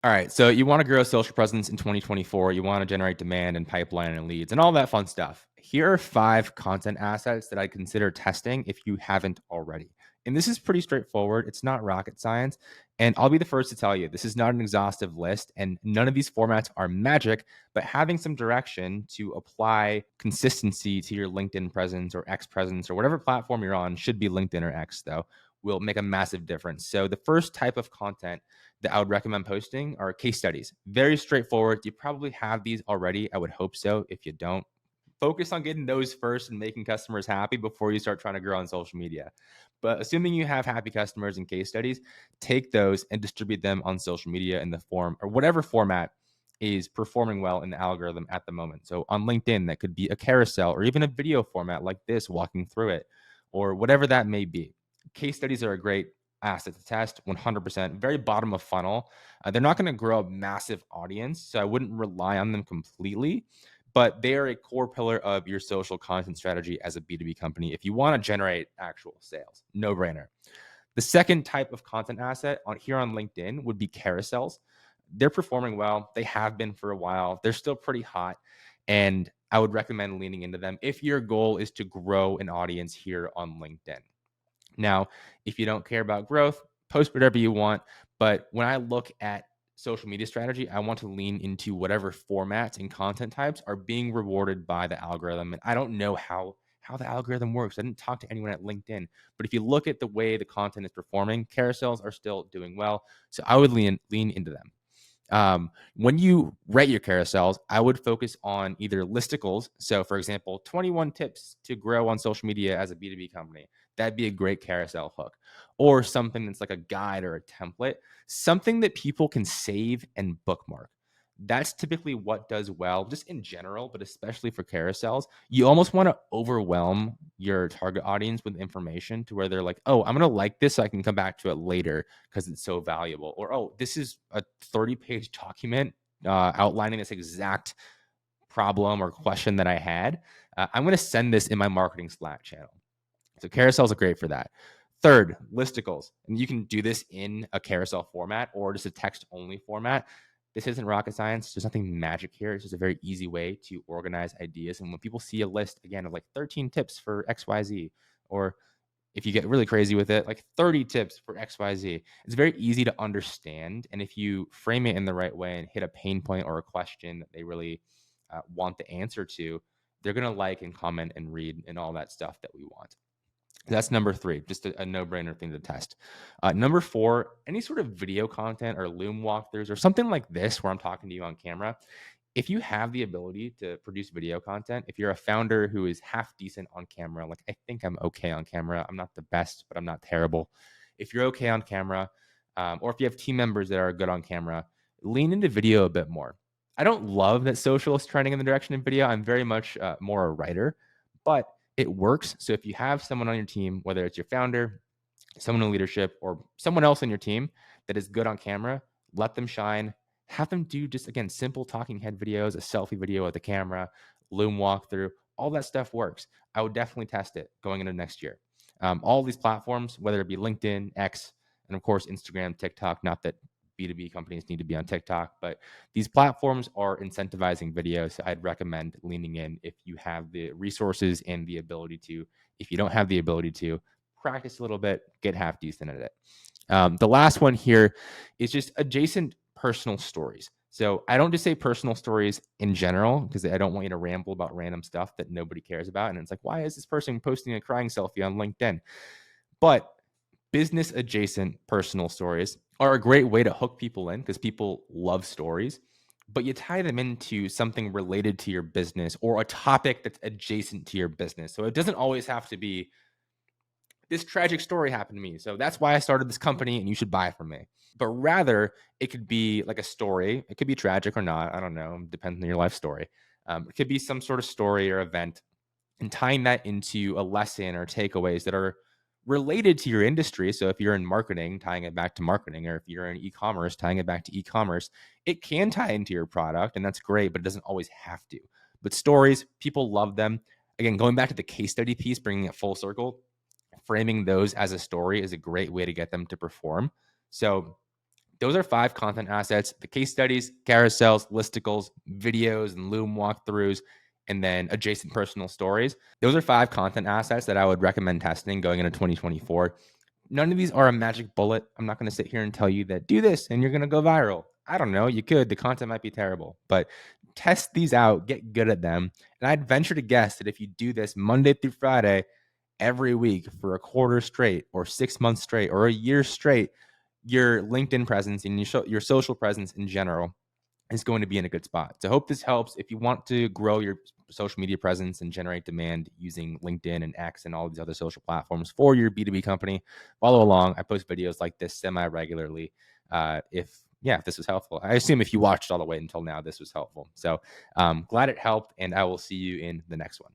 All right. So you want to grow social presence in 2024. You want to generate demand and pipeline and leads and all that fun stuff. Here are 5 content assets that I consider testing if you haven't already. And this is pretty straightforward. It's not rocket science. And I'll be the first to tell you, this is not an exhaustive list, and none of these formats are magic, but having some direction to apply consistency to your LinkedIn presence or X presence or whatever platform you're on, should be LinkedIn or X, though, will make a massive difference. So the first type of content that I would recommend posting are case studies. Very straightforward. You probably have these already. I would hope so. If you don't, focus on getting those first and making customers happy before you start trying to grow on social media. But assuming you have happy customers and case studies, take those and distribute them on social media in the form or whatever format is performing well in the algorithm at the moment. So on LinkedIn, that could be a carousel or even a video format like this, walking through it, or whatever that may be. Case studies are a great asset to test 100%, very bottom of funnel. They're not going to grow a massive audience, so I wouldn't rely on them completely, but they are a core pillar of your social content strategy as a B2B company if you want to generate actual sales. No brainer. The second type of content asset here on LinkedIn would be carousels. They're performing well. They have been for a while. They're still pretty hot, and I would recommend leaning into them if your goal is to grow an audience here on LinkedIn. Now, if you don't care about growth, post whatever you want. But when I look at social media strategy, I want to lean into whatever formats and content types are being rewarded by the algorithm. And I don't know how the algorithm works. I didn't talk to anyone at LinkedIn, but if you look at the way the content is performing, carousels are still doing well. So I would lean into them. When you rate your carousels, I would focus on either listicles. So, for example, 21 tips to grow on social media as a B2B company. That'd be a great carousel hook. Or something that's like a guide or a template, something that people can save and bookmark. That's typically what does well, just in general, but especially for carousels. You almost want to overwhelm your target audience with information to where they're like, oh, I'm going to like this so I can come back to it later because it's so valuable. Or, oh, this is a 30-page document outlining this exact problem or question that I had. I'm going to send this in my marketing Slack channel. So carousels are great for that. Third, listicles. And you can do this in a carousel format or just a text-only format. This isn't rocket science. There's nothing magic here. It's just a very easy way to organize ideas. And when people see a list, again, of like 13 tips for XYZ, or if you get really crazy with it, like 30 tips for XYZ, it's very easy to understand. And if you frame it in the right way and hit a pain point or a question that they really want the answer to, they're going to like and comment and read and all that stuff that we want. That's number 3, just a no-brainer thing to test. Number 4, any sort of video content or Loom walkthroughs or something like this where I'm talking to you on camera. If you have the ability to produce video content, if you're a founder who is half decent on camera, like I think I'm okay on camera. I'm not the best, but I'm not terrible. If you're okay on camera, or if you have team members that are good on camera, lean into video a bit more. I don't love that social is trending in the direction of video. I'm very much more a writer, but it works. So if you have someone on your team, whether it's your founder, someone in leadership, or someone else on your team that is good on camera, let them shine. Have them do just, again, simple talking head videos, a selfie video with the camera, Loom walkthrough. All that stuff works. I would definitely test it going into next year. All these platforms, whether it be LinkedIn, X, and of course, Instagram, TikTok, not that B2B companies need to be on TikTok, but these platforms are incentivizing videos. So I'd recommend leaning in if you have the resources and the ability to. If you don't have the ability to, practice a little bit, get half decent at it. The last one here is just adjacent personal stories. So I don't just say personal stories in general because I don't want you to ramble about random stuff that nobody cares about. And it's like, why is this person posting a crying selfie on LinkedIn? But business adjacent personal stories are a great way to hook people in because people love stories, but you tie them into something related to your business or a topic that's adjacent to your business. So it doesn't always have to be this tragic story happened to me, so that's why I started this company and you should buy from me. But rather, it could be like a story. It could be tragic or not. I don't know. Depends on your life story. It could be some sort of story or event and tying that into a lesson or takeaways that are related to your industry. So if you're in marketing, tying it back to marketing, or if you're in e-commerce, tying it back to e-commerce, it can tie into your product and that's great, but it doesn't always have to. But stories, people love them. Again, going back to the case study piece, bringing it full circle, framing those as a story is a great way to get them to perform. So Those are 5 content assets: the case studies, carousels, listicles, videos, and Loom walkthroughs, and then adjacent personal stories. Those are 5 content assets that I would recommend testing going into 2024. None of these are a magic bullet. I'm not going to sit here and tell you that do this and you're going to go viral. I don't know. You could. The content might be terrible, but test these out, get good at them. And I'd venture to guess that if you do this Monday through Friday every week for a quarter straight, or 6 months straight, or a year straight, your LinkedIn presence and your social presence in general is going to be in a good spot. So I hope this helps. If you want to grow your social media presence and generate demand using LinkedIn and X and all these other social platforms for your B2B company, follow along. I post videos like this semi-regularly. If this was helpful. I assume if you watched all the way until now, this was helpful. So glad it helped, and I will see you in the next one.